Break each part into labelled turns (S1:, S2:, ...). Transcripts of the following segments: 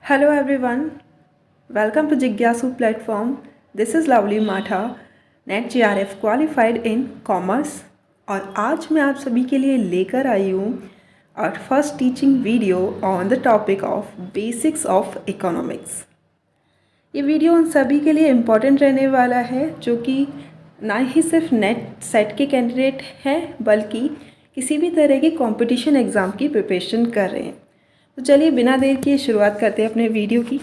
S1: Hello everyone, welcome to Jigyasu platform. This is Lovely Matha, net GRF qualified in commerce और आज मैं आप सभी के लिए लेकर आई हूँ और first teaching video on the topic of basics of economics. ये वीडियो उन सभी के लिए इम्पॉर्टेंट रहने वाला है जो कि ना ही सिर्फ नेट सेट के कैंडिडेट हैं बल्कि किसी भी तरह के कंपटीशन एग्ज़ाम की प्रिपरेशन कर रहे हैं। तो चलिए बिना देर किए शुरुआत करते हैं अपने वीडियो की।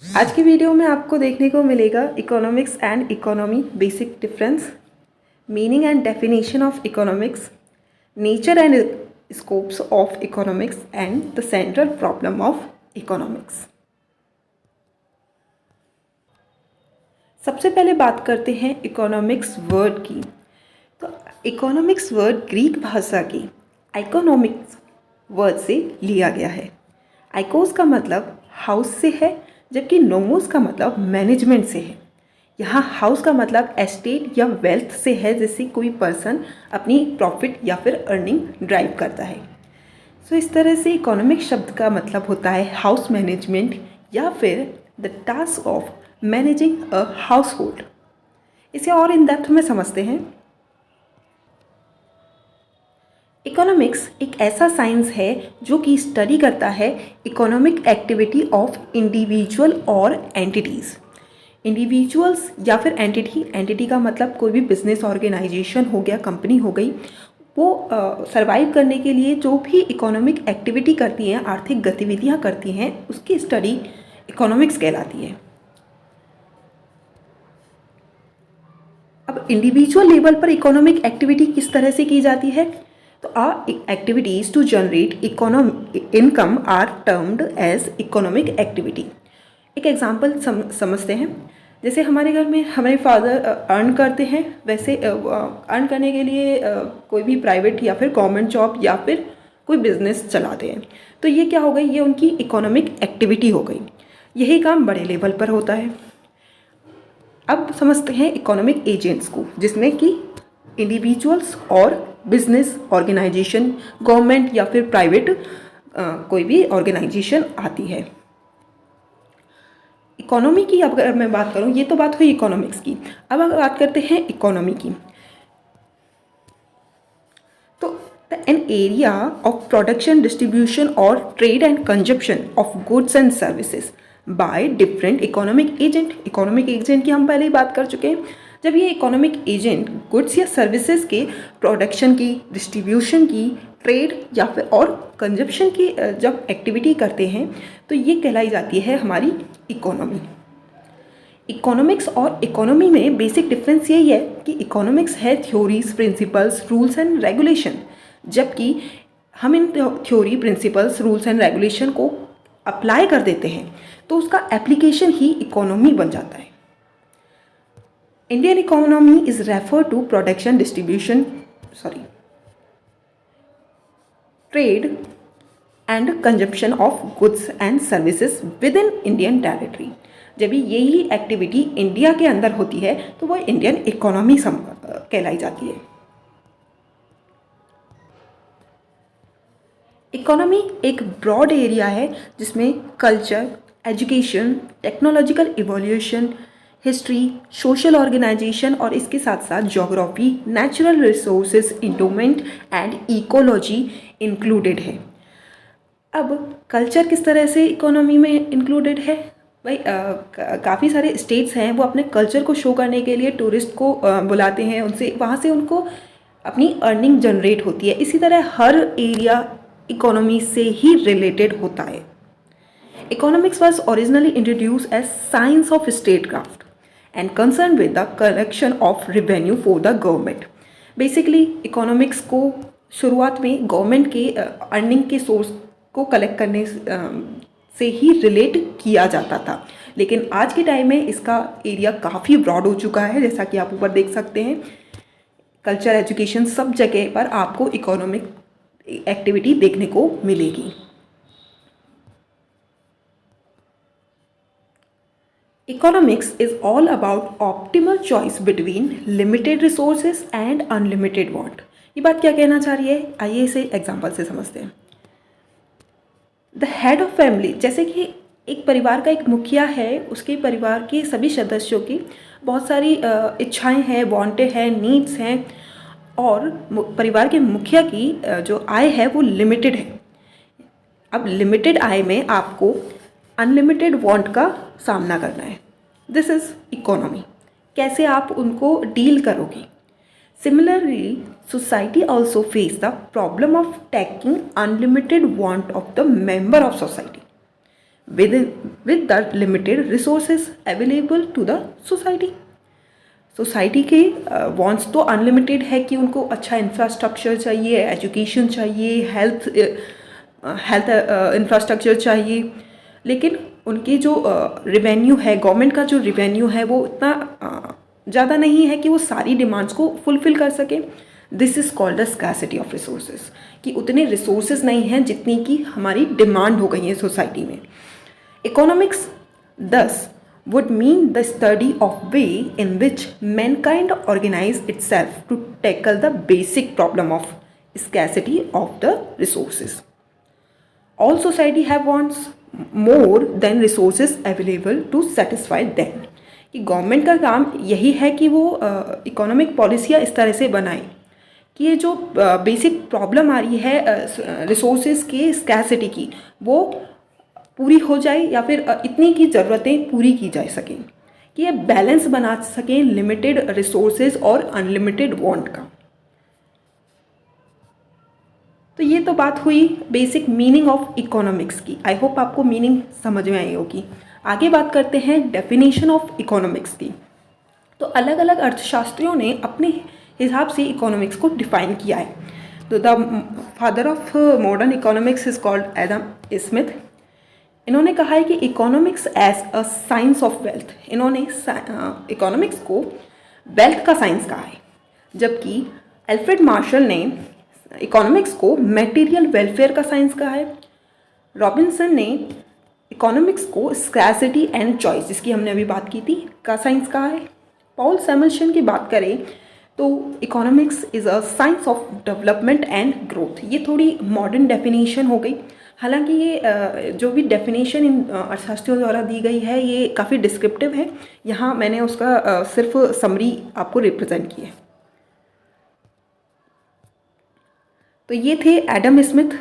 S1: आज की वीडियो में आपको देखने को मिलेगा economics and economy basic difference, meaning and definition of economics, nature and scopes of economics and the central problem of economics. सबसे पहले बात करते हैं इकोनॉमिक्स वर्ड की। तो इकोनॉमिक्स वर्ड ग्रीक भाषा की इकोनॉमिक्स वर्ड से लिया गया है। आइकोस का मतलब हाउस से है जबकि नोमोस का मतलब मैनेजमेंट से है। यहाँ हाउस का मतलब एस्टेट या वेल्थ से है, जिससे कोई पर्सन अपनी प्रॉफिट या फिर अर्निंग ड्राइव करता है। सो इस तरह से इकोनॉमिक शब्द का मतलब होता है हाउस मैनेजमेंट या फिर the task of managing a house hold. इसे और इन डेप्थ में समझते हैं। इकोनॉमिक्स एक ऐसा साइंस है जो कि स्टडी करता है इकोनॉमिक एक्टिविटी ऑफ इंडिविजुअल और एंटिटीज़। इंडिविजुअल्स या फिर एंटिटी का मतलब कोई भी बिजनेस ऑर्गेनाइजेशन हो गया, कंपनी हो गई, वो सर्वाइव करने के लिए जो भी इकोनॉमिक एक्टिविटी करती हैं, आर्थिक गतिविधियाँ करती हैं, उसकी स्टडी इकोनॉमिक्स कहलाती है। अब इंडिविजुअल लेवल पर इकोनॉमिक एक्टिविटी किस तरह से की जाती है? तो activities to generate income are termed as economic activity। एक एग्जांपल समझते हैं। जैसे हमारे घर में हमारे फादर अर्न करते हैं, वैसे अर्न करने के लिए कोई भी प्राइवेट या फिर गवर्नमेंट जॉब या फिर कोई बिजनेस चलाते हैं। तो ये क्या हो गई? ये उनकी इकोनॉमिक एक्टिविटी हो गई। यही काम बड़े लेवल पर होता है। अब समझते हैं इकोनॉमिक एजेंट्स को, जिसमें कि इंडिविजुअल्स और बिजनेस ऑर्गेनाइजेशन, गवर्नमेंट या फिर प्राइवेट कोई भी ऑर्गेनाइजेशन आती है। इकोनॉमी की अगर मैं बात करूं, ये तो बात हुई इकोनॉमिक्स की। अब अगर बात करते हैं इकोनॉमी की, तो an area of production, distribution और trade and consumption of goods and services by different economic agent. Economic agent की हम पहले ही बात कर चुके हैं। जब ये इकोनॉमिक एजेंट गुड्स या सर्विसेज के प्रोडक्शन की, डिस्ट्रीब्यूशन की, ट्रेड या फिर और कंजप्शन की जब एक्टिविटी करते हैं तो ये कहलाई जाती है हमारी इकोनॉमी। इकोनॉमिक्स और इकोनॉमी में बेसिक डिफरेंस यही है कि इकोनॉमिक्स है theories, principles, rules and regulation, जबकि हम in theory, principles, rules and regulation को अप्लाई कर देते हैं तो उसका एप्लीकेशन ही इकोनॉमी बन जाता है। Indian economy is referred to production, trade and consumption of goods and services within Indian territory। जब यही एक्टिविटी इंडिया के अंदर होती है तो वह इंडियन इकोनॉमी कहलाई जाती है। इकोनॉमी एक ब्रॉड एरिया है जिसमें culture, education, technological evolution, history, social organisation और इसके साथ साथ geography, natural resources, endowment and ecology included है। अब कल्चर किस तरह से इकोनॉमी में इंक्लूडेड है? भाई काफ़ी सारे स्टेट्स हैं, वो अपने कल्चर को शो करने के लिए टूरिस्ट को बुलाते हैं, उनसे वहाँ से उनको अपनी अर्निंग जनरेट होती है। इसी तरह हर एरिया इकोनॉमी से ही रिलेटेड होता है। Economics was originally introduced as science of statecraft and concerned with the collection of revenue for the government। Basically economics को शुरुआत में गवर्नमेंट के अर्निंग के सोर्स को कलेक्ट करने से ही रिलेट किया जाता था, लेकिन आज के टाइम में इसका एरिया काफ़ी ब्रॉड हो चुका है। जैसा कि आप ऊपर देख सकते हैं, कल्चर, एजुकेशन, सब जगह पर आपको इकोनॉमिक एक्टिविटी देखने को मिलेगी। Economics is all about optimal choice between limited resources and unlimited want। ये बात क्या कहना चाह रही है? आइए इसे एग्जाम्पल से समझते हैं। द हेड ऑफ फैमिली, जैसे कि एक परिवार का एक मुखिया है, उसके परिवार के सभी सदस्यों की बहुत सारी इच्छाएं हैं, वांटें हैं, नीड्स हैं, और परिवार के मुखिया की जो आय है वो लिमिटेड है। अब लिमिटेड आय में आपको अनलिमिटेड वांट का सामना करना है। This is economy. कैसे आप उनको डील करोगे? Similarly society also face the problem of taking unlimited want of the member of society with the limited resources available to the society। Society के वांट्स तो अनलिमिटेड है कि उनको अच्छा इंफ्रास्ट्रक्चर चाहिए, एजुकेशन चाहिए, हेल्थ इंफ्रास्ट्रक्चर चाहिए, लेकिन उनकी जो रेवेन्यू है, गवर्नमेंट का जो रेवेन्यू है वो इतना ज़्यादा नहीं है कि वो सारी डिमांड्स को फुलफ़िल कर सके। This is called the scarcity of resources, कि उतने रिसोर्सेज नहीं हैं जितनी की हमारी डिमांड हो गई है सोसाइटी में। Economics thus would mean the study of way in which mankind organize itself to tackle the basic problem of scarcity of the resources। All society have wants more than resources available to satisfy them। कि government का काम यही है कि वो economic पॉलिसियाँ इस तरह से बनाए कि ये जो बेसिक प्रॉब्लम आ रही है रिसोर्सेज के स्कैसिटी की, वो पूरी हो जाए, या फिर इतनी की ज़रूरतें पूरी की जा सकें कि ये बैलेंस बना सकें लिमिटेड रिसोर्सेज और अनलिमिटेड वांट का। तो ये तो बात हुई बेसिक मीनिंग ऑफ इकोनॉमिक्स की। आई होप आपको मीनिंग समझ में आई होगी। आगे बात करते हैं डेफिनेशन ऑफ इकोनॉमिक्स की। तो अलग अलग अर्थशास्त्रियों ने अपने हिसाब से इकोनॉमिक्स को डिफाइन किया है। तो the father of modern economics is called Adam Smith. इन्होंने कहा है कि economics as a science of wealth. इन्होंने इकोनॉमिक्स को वेल्थ का साइंस कहा है, जबकि एल्फ्रेड मार्शल ने इकोनॉमिक्स को मटेरियल वेलफेयर का साइंस कहा है। रॉबिन्सन ने इकोनॉमिक्स को स्कैसिटी एंड चॉइस, जिसकी हमने अभी बात की थी, का साइंस कहा है। पॉल सैमुएल्सन की बात करें तो economics is a science of development and growth. ये थोड़ी मॉडर्न डेफिनेशन हो गई, हालांकि ये जो भी डेफिनेशन इन अर्थशास्त्रियों द्वारा दी गई है ये काफ़ी डिस्क्रिप्टिव है। यहाँ मैंने उसका सिर्फ समरी आपको रिप्रेजेंट की है। तो ये थे Adam Smith,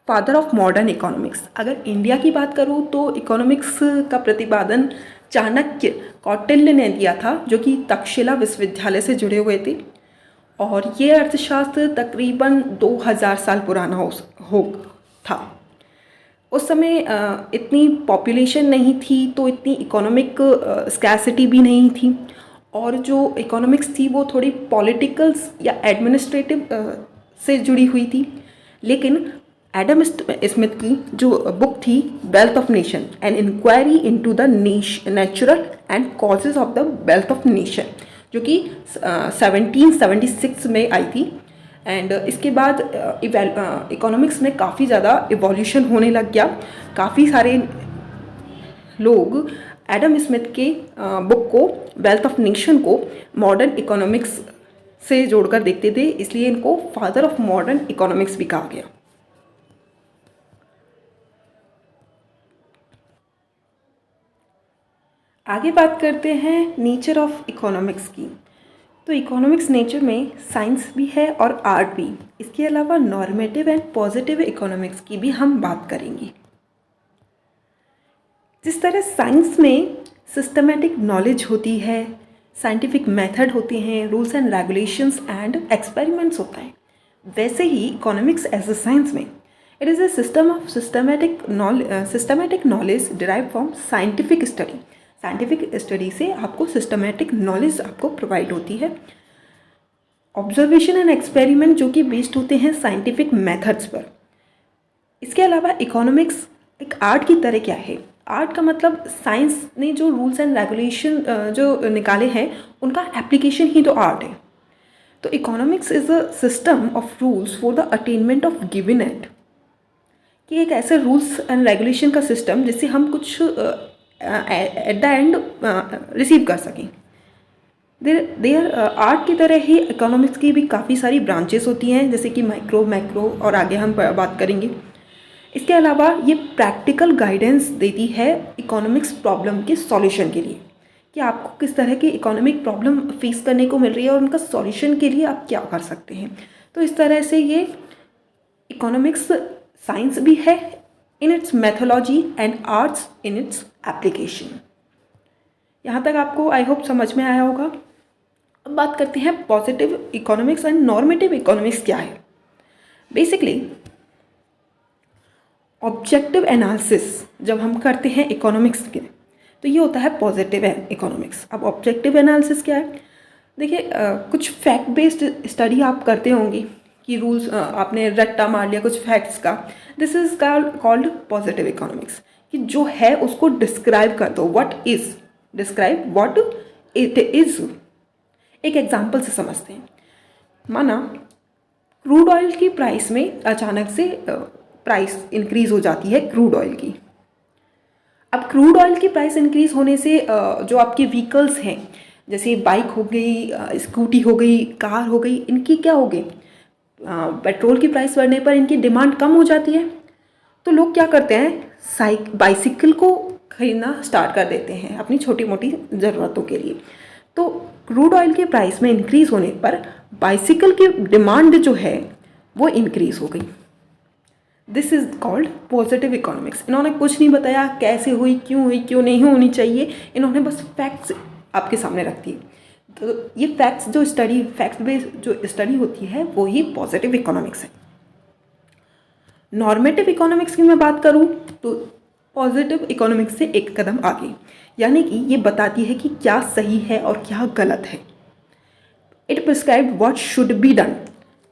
S1: father of modern economics. अगर इंडिया की बात करूँ तो इकोनॉमिक्स का प्रतिपादन चाणक्य कौटिल्य ने दिया था, जो कि तक्षशिला विश्वविद्यालय से जुड़े हुए थे, और ये अर्थशास्त्र तकरीबन 2000 साल पुराना हो था। उस समय इतनी पॉपुलेशन नहीं थी, तो इतनी इकोनॉमिक स्कैसिटी भी नहीं थी, और जो इकोनॉमिक्स थी वो थोड़ी पॉलिटिकल्स या एडमिनिस्ट्रेटिव से जुड़ी हुई थी। लेकिन एडम स्मिथ की जो बुक थी wealth of nation, an inquiry into the natural and causes of the wealth of nation, जो कि 1776 में आई थी, एंड इसके बाद इकोनॉमिक्स में काफ़ी ज़्यादा इवोल्यूशन होने लग गया। काफ़ी सारे लोग एडम स्मिथ के बुक को, वेल्थ ऑफ नेशन को, मॉडर्न इकोनॉमिक्स से जोड़कर देखते थे, इसलिए इनको फादर ऑफ मॉडर्न इकोनॉमिक्स भी कहा गया। आगे बात करते हैं नेचर ऑफ इकोनॉमिक्स की। तो इकोनॉमिक्स नेचर में साइंस भी है और आर्ट भी। इसके अलावा नॉर्मेटिव एंड पॉजिटिव इकोनॉमिक्स की भी हम बात करेंगे। जिस तरह साइंस में सिस्टमेटिक नॉलेज होती है, साइंटिफिक मेथड होते हैं, rules and regulations and experiments होता है, वैसे ही इकोनॉमिक्स एज अ साइंस में it is a system of systematic knowledge derive from scientific study. Scientific study से आपको सिस्टमेटिक नॉलेज आपको प्रोवाइड होती है। ऑब्जर्वेशन एंड एक्सपेरिमेंट जो कि बेस्ड होते हैं साइंटिफिक मेथड्स पर। इसके अलावा इकोनॉमिक्स एक आर्ट की तरह क्या है? आर्ट का मतलब साइंस ने जो रूल्स एंड रेगुलेशन जो निकाले हैं उनका एप्लीकेशन ही तो आर्ट है। तो economics is a system of rules for the attainment of given and, कि एक ऐसे रूल्स एंड रेगुलेशन का सिस्टम जिससे हम कुछ एट द एंड रिसीव कर सकें। देयर आर्ट की तरह ही इकोनॉमिक्स की भी काफ़ी सारी ब्रांचेस होती हैं, जैसे कि माइक्रो, मैक्रो, और आगे हम बात करेंगे। इसके अलावा ये प्रैक्टिकल गाइडेंस देती है इकोनॉमिक्स प्रॉब्लम के सॉल्यूशन के लिए, कि आपको किस तरह की इकोनॉमिक प्रॉब्लम फेस करने को मिल रही है और उनका सॉल्यूशन के लिए आप क्या कर सकते हैं। तो इस तरह से ये इकोनॉमिक्स साइंस भी है in its methodology and arts in its application. यहाँ तक आपको आई होप समझ में आया होगा। अब बात करते हैं positive economics and normative economics क्या है। बेसिकली ऑब्जेक्टिव एनालिसिस जब हम करते हैं इकोनॉमिक्स के, तो ये होता है पॉजिटिव इकोनॉमिक्स। अब ऑब्जेक्टिव एनालिसिस क्या है? देखिए कुछ फैक्ट बेस्ड स्टडी आप करते होंगे कि रूल्स आपने रट्टा मार लिया कुछ फैक्ट्स का, this is called positive economics, कि जो है उसको डिस्क्राइब कर दो, what is, describe what it is. एक एग्जांपल से समझते हैं। माना क्रूड ऑयल की प्राइस में अचानक से प्राइस इंक्रीज हो जाती है क्रूड ऑयल की। अब क्रूड ऑयल की प्राइस इंक्रीज होने से जो आपके व्हीकल्स हैं, जैसे बाइक हो गई, स्कूटी हो गई, कार हो गई, इनकी क्या हो गई, पेट्रोल की प्राइस बढ़ने पर इनकी डिमांड कम हो जाती है। तो लोग क्या करते हैं, बाइसिकल को खरीदना स्टार्ट कर देते हैं अपनी छोटी मोटी ज़रूरतों के लिए। तो क्रूड ऑयल के प्राइस में इंक्रीज़ होने पर बाइसिकल की डिमांड जो है वो इंक्रीज़ हो गई। This is called positive economics. इन्होंने कुछ नहीं बताया कैसे हुई, क्यों नहीं होनी चाहिए, इन्होंने बस फैक्ट्स आपके सामने रख दिए। तो ये फैक्ट्स जो स्टडी, फैक्ट बेस्ड जो स्टडी होती है वो ही पॉजिटिव इकोनॉमिक्स है। नॉर्मेटिव इकोनॉमिक्स की मैं बात करूँ तो पॉजिटिव इकोनॉमिक्स से एक कदम आगे, यानी कि ये बताती है कि क्या सही है और क्या गलत है। It prescribe what should be done.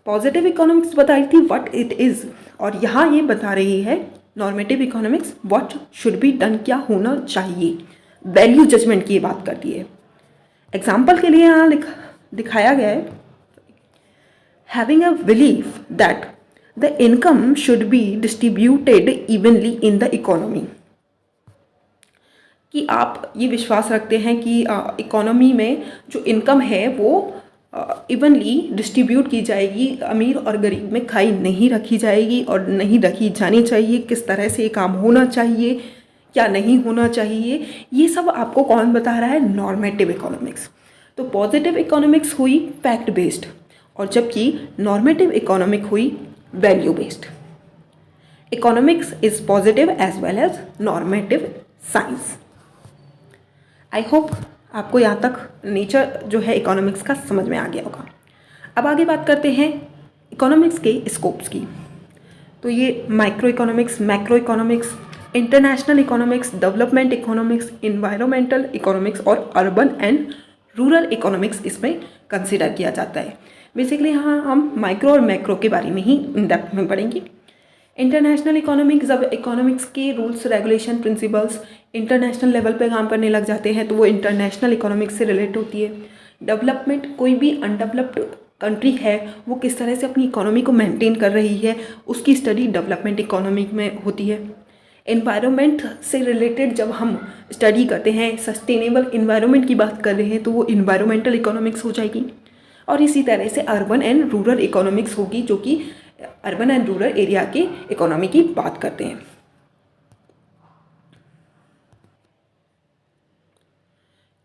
S1: Positive economics बताई थी व्हाट इट इज़, और यहाँ ये बता रही है normative economics what should be done, क्या होना चाहिए। वैल्यू जजमेंट की ये बात करती है। एग्जाम्पल के लिए यहाँ दिखाया गया है, having a belief that the income should be distributed evenly in the economy, कि आप ये विश्वास रखते हैं कि इकोनॉमी में जो इनकम है वो इवनली डिस्ट्रीब्यूट की जाएगी, अमीर और गरीब में खाई नहीं रखी जाएगी और नहीं रखी जानी चाहिए। किस तरह से ये काम होना चाहिए, क्या नहीं होना चाहिए, ये सब आपको कौन बता रहा है, नॉर्मेटिव इकोनॉमिक्स। तो पॉजिटिव इकोनॉमिक्स हुई फैक्ट बेस्ड, और जबकि नॉर्मेटिव इकोनॉमिक हुई value based. Economics is positive as well as normative science. I hope आपको यहाँ तक नेचर जो है इकोनॉमिक्स का समझ में आ गया होगा। अब आगे बात करते हैं इकोनॉमिक्स के स्कोप्स की। तो ये micro economics, macro economics, international economics, development economics, environmental economics और अर्बन एंड रूरल इकोनॉमिक्स इसमें कंसिडर किया जाता है। बेसिकली यहाँ हम माइक्रो और मैक्रो के बारे में ही इन डेप्थ में पढ़ेंगे। इंटरनेशनल इकोनॉमिक्स, जब इकोनॉमिक्स के rules, regulation, principles international level पे काम करने लग जाते हैं तो वो इंटरनेशनल इकोनॉमिक्स से रिलेट होती है। डेवलपमेंट, कोई भी अनडेवलप्ड कंट्री है वो किस तरह से अपनी इकोनॉमी को मेंटेन कर रही है, उसकी स्टडी डेवलपमेंट इकोनॉमिक में होती है। एनवायरनमेंट से रिलेटेड जब हम स्टडी करते हैं, सस्टेनेबल इन्वायरमेंट की बात कर रहे हैं तो वो इन्वायरमेंटल इकोनॉमिक्स हो जाएगी। और इसी तरह से अर्बन एंड रूरल इकोनॉमिक्स होगी, जो कि अर्बन एंड रूरल एरिया की इकोनॉमी की बात करते हैं।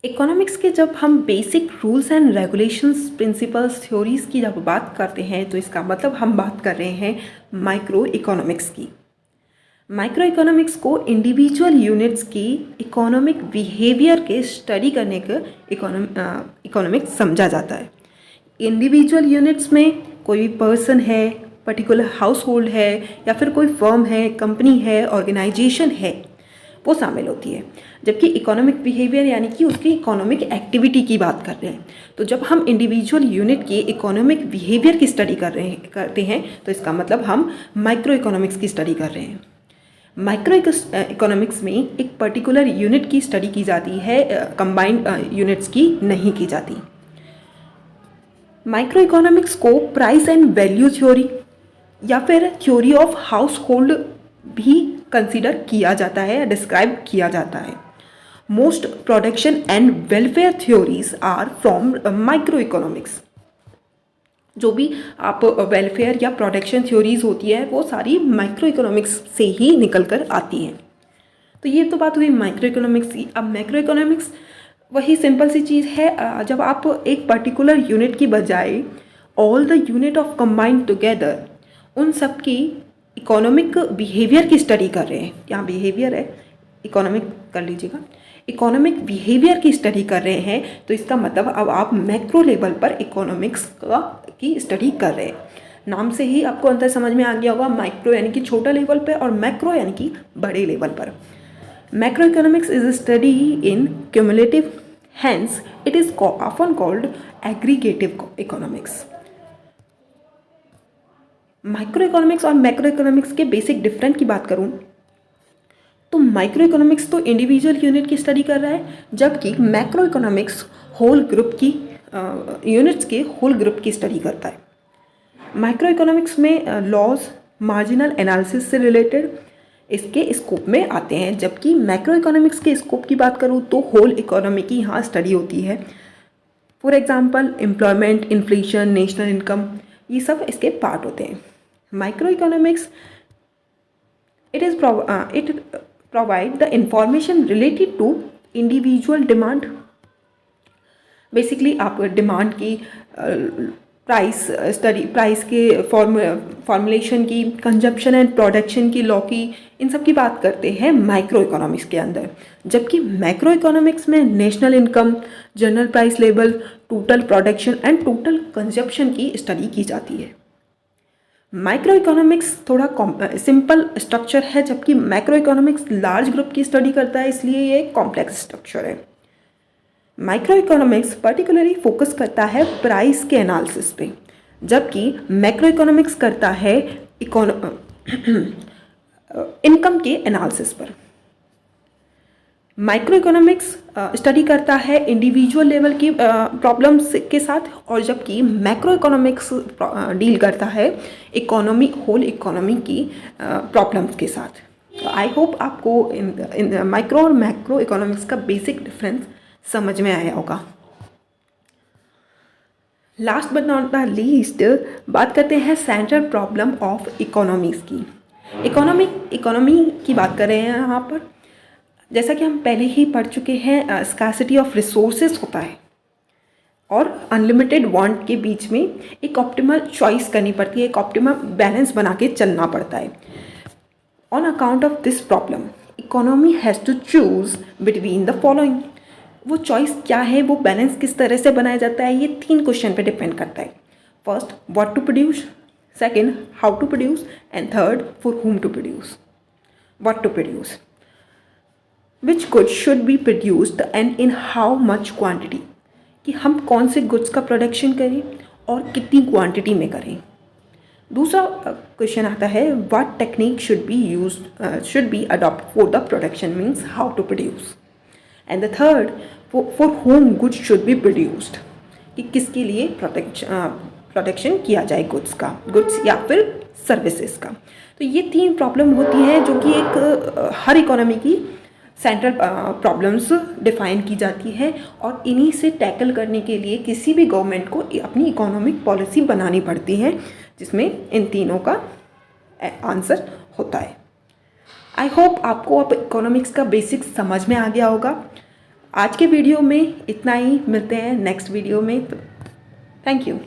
S1: इकोनॉमिक्स के जब हम basic rules and regulations, principles, theories की जब बात करते हैं तो इसका मतलब हम बात कर रहे हैं माइक्रो इकोनॉमिक्स की। माइक्रो इकोनॉमिक्स को इंडिविजुअल यूनिट्स की इकोनॉमिक बिहेवियर के स्टडी करने का इकोनॉमिक्स समझा जाता है। इंडिविजुअल यूनिट्स में कोई भी पर्सन है, पर्टिकुलर हाउस होल्ड है, या फिर कोई फर्म है, कंपनी है, ऑर्गेनाइजेशन है, वो शामिल होती है। जबकि इकोनॉमिक बिहेवियर यानी कि उसकी इकोनॉमिक एक्टिविटी की बात कर रहे हैं। तो जब हम इंडिविजुअल यूनिट की इकोनॉमिक बिहेवियर की स्टडी करते हैं तो इसका मतलब हम माइक्रो इकोनॉमिक्स की स्टडी कर रहे हैं। माइक्रो इकोनॉमिक्स में एक पर्टिकुलर यूनिट की स्टडी की जाती है, कंबाइंड यूनिट्स की नहीं की जाती। माइक्रो इकोनॉमिक्स को प्राइस एंड वैल्यू थ्योरी या फिर थ्योरी ऑफ हाउस होल्ड भी कंसिडर किया जाता है या डिस्क्राइब किया जाता है। Most production and welfare theories are from micro economics. जो भी आप वेलफेयर या प्रोडक्शन थ्योरीज होती है वो सारी माइक्रो इकोनॉमिक्स से ही निकल कर आती हैं। तो ये तो बात हुई माइक्रो इकोनॉमिक्स की। अब मैक्रो इकोनॉमिक्स वही सिंपल सी चीज़ है, जब आप एक पर्टिकुलर यूनिट की बजाय all the unit of combined together उन सब की इकोनॉमिक बिहेवियर की स्टडी कर रहे हैं, यहाँ बिहेवियर है, इकोनॉमिक कर लीजिएगा, इकोनॉमिक बिहेवियर की स्टडी कर रहे हैं, तो इसका मतलब अब आप मैक्रो लेवल पर इकोनॉमिक्स की स्टडी कर रहे हैं। नाम से ही आपको अंतर समझ में आ गया होगा, माइक्रो यानी कि छोटा लेवल पर और मैक्रो यानी कि बड़े लेवल पर। Macroeconomics is a study in cumulative, hence it is often called aggregative economics. Micro economics और मैक्रो इकोनॉमिक्स के बेसिक डिफरेंस की बात करूं तो माइक्रो इकोनॉमिक्स तो इंडिविजुअल यूनिट की स्टडी कर रहा है, जबकि मैक्रो इकोनॉमिक्स होल ग्रुप की यूनिट्स के होल ग्रुप की स्टडी करता है। माइक्रो इकोनॉमिक्स में लॉज मार्जिनल एनालिसिस से रिलेटेड इसके स्कोप में आते हैं, जबकि मैक्रो इकोनॉमिक्स के स्कोप की बात करूँ तो होल इकोनॉमी की यहाँ स्टडी होती है। For example employment, inflation, national income, ये सब इसके पार्ट होते हैं। Micro economics it provide the information related to individual demand. Basically आप डिमांड की प्राइस के फॉर्मुलेशन की, कंजप्शन एंड प्रोडक्शन की लॉ की, इन सब की बात करते हैं माइक्रो इकोनॉमिक्स के अंदर। जबकि मैक्रो इकोनॉमिक्स में national income, general price level, total production and total consumption की स्टडी की जाती है। माइक्रो इकोनॉमिक्स थोड़ा सिंपल स्ट्रक्चर है, जबकि मैक्रो इकोनॉमिक्स लार्ज ग्रुप की स्टडी करता है, इसलिए ये कॉम्प्लेक्स स्ट्रक्चर है। माइक्रो इकोनॉमिक्स पर्टिकुलरली फोकस करता है प्राइस के एनालिसिस पे, जबकि मैक्रो इकोनॉमिक्स करता है इनकम के एनालिसिस पर। माइक्रो इकोनॉमिक्स स्टडी करता है इंडिविजुअल लेवल की प्रॉब्लम्स के साथ, और जबकि मैक्रो इकोनॉमिक्स डील करता है होल इकोनॉमी की प्रॉब्लम्स के साथ। आई होप आपको इन माइक्रो और मैक्रो इकोनॉमिक्स का बेसिक डिफरेंस समझ में आया होगा। Last but not the least बात करते हैं सेंट्रल प्रॉब्लम ऑफ इकोनॉमीज़ की। इकोनॉमी की बात कर रहे हैं यहाँ पर। जैसा कि हम पहले ही पढ़ चुके हैं, स्कार्सिटी ऑफ रिसोर्सेज होता है और अनलिमिटेड वांट के बीच में एक ऑप्टिमल चॉइस करनी पड़ती है, एक ऑप्टिमल बैलेंस बना के चलना पड़ता है। On account of this problem economy has to choose between the following. वो चॉइस क्या है, वो बैलेंस किस तरह से बनाया जाता है, ये 3 क्वेश्चन पे डिपेंड करता है। First, what to produce, second, how to produce, and third, for whom to produce. What to produce, which goods should be produced and in how much quantity, कि हम कौन से गुड्स का प्रोडक्शन करें और कितनी क्वांटिटी में करें। दूसरा क्वेश्चन आता है, what technique should be adopt for the production, means how to produce. And the third, for whom goods should be produced, कि किसके लिए प्रोडक्शन किया जाए गुड्स या फिर सर्विसेज का। तो ये 3 प्रॉब्लम होती हैं जो कि एक हर इकोनॉमी की सेंट्रल प्रॉब्लम्स डिफाइन की जाती है, और इन्हीं से टैकल करने के लिए किसी भी गवर्नमेंट को अपनी इकोनॉमिक पॉलिसी बनानी पड़ती है, जिसमें इन तीनों का आंसर होता है। आई होप आपको अब इकोनॉमिक्स का बेसिक समझ में आ गया होगा। आज के वीडियो में इतना ही, मिलते हैं नेक्स्ट वीडियो में। Thank you.